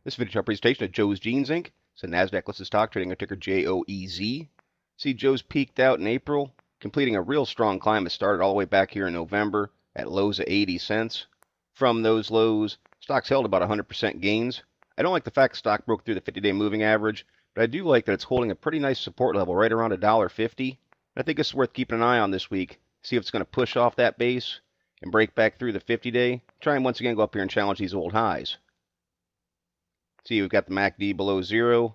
This video chart presentation of JOEZ Jeans Inc. It's a NASDAQ listed stock trading under ticker JOEZ. See, JOEZ peaked out in April, completing a real strong climb. It started all the way back here in November at lows of 80 cents. From those lows, stocks held about 100% gains. I don't like the fact the stock broke through the 50-day moving average, but I do like that it's holding a pretty nice support level right around $1.50. I think it's worth keeping an eye on this week. See if it's going to push off that base and break back through the 50-day. Try and once again go up here and challenge these old highs. See, we've got the MACD below zero,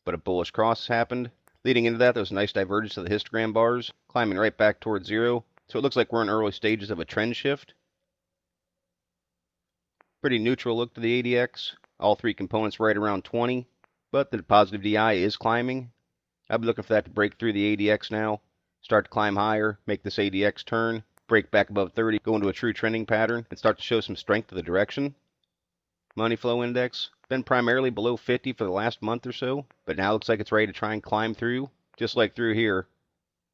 but a bullish cross has happened. Leading into that, there was a nice divergence of the histogram bars, climbing right back towards zero. So it looks like we're in early stages of a trend shift. Pretty neutral look to the ADX. All three components right around 20, but the positive DI is climbing. I'll be looking for that to break through the ADX now, start to climb higher, make this ADX turn, break back above 30, go into a true trending pattern, and start to show some strength to the direction. Money flow index, been primarily below 50 for the last month or so, but now looks like it's ready to try and climb through, just like through here.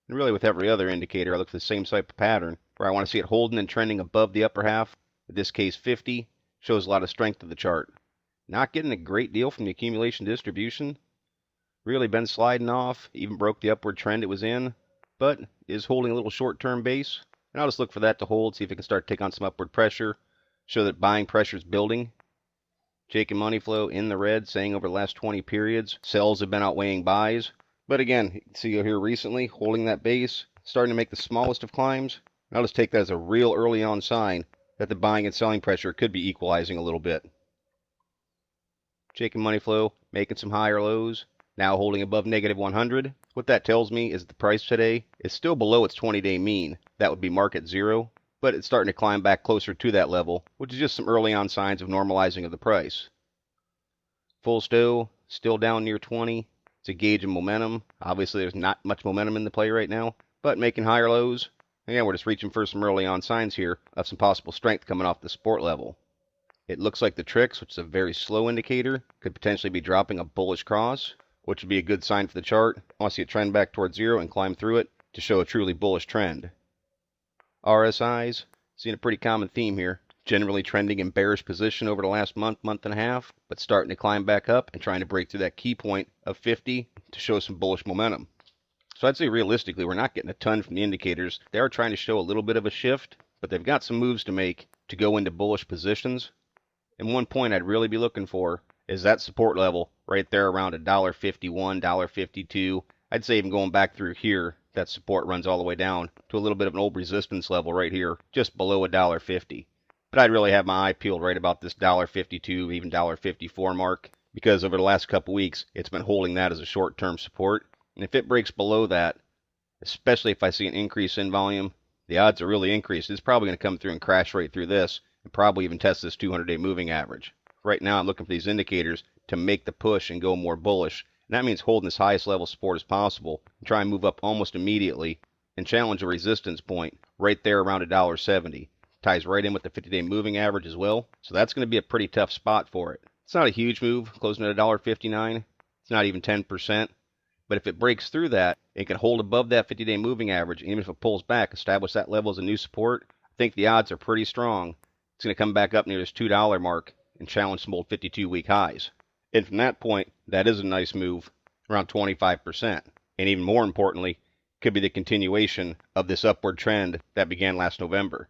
And really with every other indicator, I look for the same type of pattern, where I want to see it holding and trending above the upper half. In this case, 50, shows a lot of strength to the chart. Not getting a great deal from the accumulation distribution. Really been sliding off, even broke the upward trend it was in, but is holding a little short-term base. And I'll just look for that to hold, see if it can start to take on some upward pressure, show that buying pressure is building. Jake and money flow in the red, saying over the last 20 periods, sells have been outweighing buys. But again, you can see here recently, holding that base, starting to make the smallest of climbs. I'll just take that as a real early on sign that the buying and selling pressure could be equalizing a little bit. Jake and money flow, making some higher lows, now holding above negative 100. What that tells me is the price today is still below its 20-day mean. That would be market zero. But it's starting to climb back closer to that level, which is just some early on signs of normalizing of the price. Full stow, still down near 20. It's a gauge of momentum. Obviously, there's not much momentum in the play right now, but making higher lows. Again, we're just reaching for some early on signs here of some possible strength coming off the support level. It looks like the tricks, which is a very slow indicator, could potentially be dropping a bullish cross, which would be a good sign for the chart. I want to see it trend back towards zero and climb through it to show a truly bullish trend. RSIs, seeing a pretty common theme here. Generally trending in bearish position over the last month, month and a half, but starting to climb back up and trying to break through that key point of 50 to show some bullish momentum. So I'd say realistically, we're not getting a ton from the indicators. They are trying to show a little bit of a shift, but they've got some moves to make to go into bullish positions. And one point I'd really be looking for is that support level right there around $1.51, $1.52. I'd say even going back through here, that support runs all the way down to a little bit of an old resistance level right here, just below $1.50. But I'd really have my eye peeled right about this $1.52, even $1.54 mark, because over the last couple weeks, it's been holding that as a short-term support. And if it breaks below that, especially if I see an increase in volume, the odds are really increased. It's probably going to come through and crash right through this, and probably even test this 200-day moving average. Right now, I'm looking for these indicators to make the push and go more bullish. And that means holding this highest level support as possible and try and move up almost immediately and challenge a resistance point right there around $1.70. Ties right in with the 50-day moving average as well. So that's going to be a pretty tough spot for it. It's not a huge move, closing at $1.59. It's not even 10%. But if it breaks through that, it can hold above that 50-day moving average. And even if it pulls back, establish that level as a new support, I think the odds are pretty strong. It's going to come back up near this $2 mark and challenge some old 52-week highs. And from that point, that is a nice move, around 25%. And even more importantly, could be the continuation of this upward trend that began last November.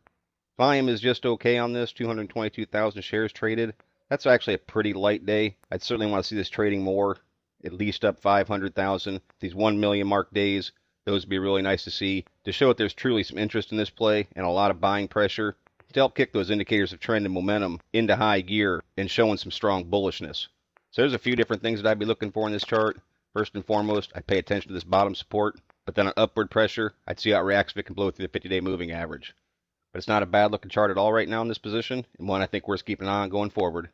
Volume is just okay on this, 222,000 shares traded. That's actually a pretty light day. I'd certainly want to see this trading more, at least up 500,000. These 1 million mark days, those would be really nice to see, to show that there's truly some interest in this play and a lot of buying pressure, to help kick those indicators of trend and momentum into high gear and showing some strong bullishness. So there's a few different things that I'd be looking for in this chart. First and foremost, I'd pay attention to this bottom support, but then on upward pressure, I'd see how it reacts if it can blow through the 50-day moving average. But it's not a bad looking chart at all right now in this position, and one I think worth keeping an eye on going forward.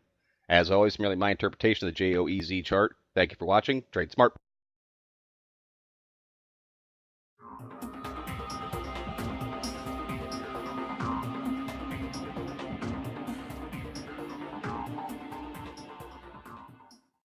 As always, merely my interpretation of the JOEZ chart. Thank you for watching. Trade smart.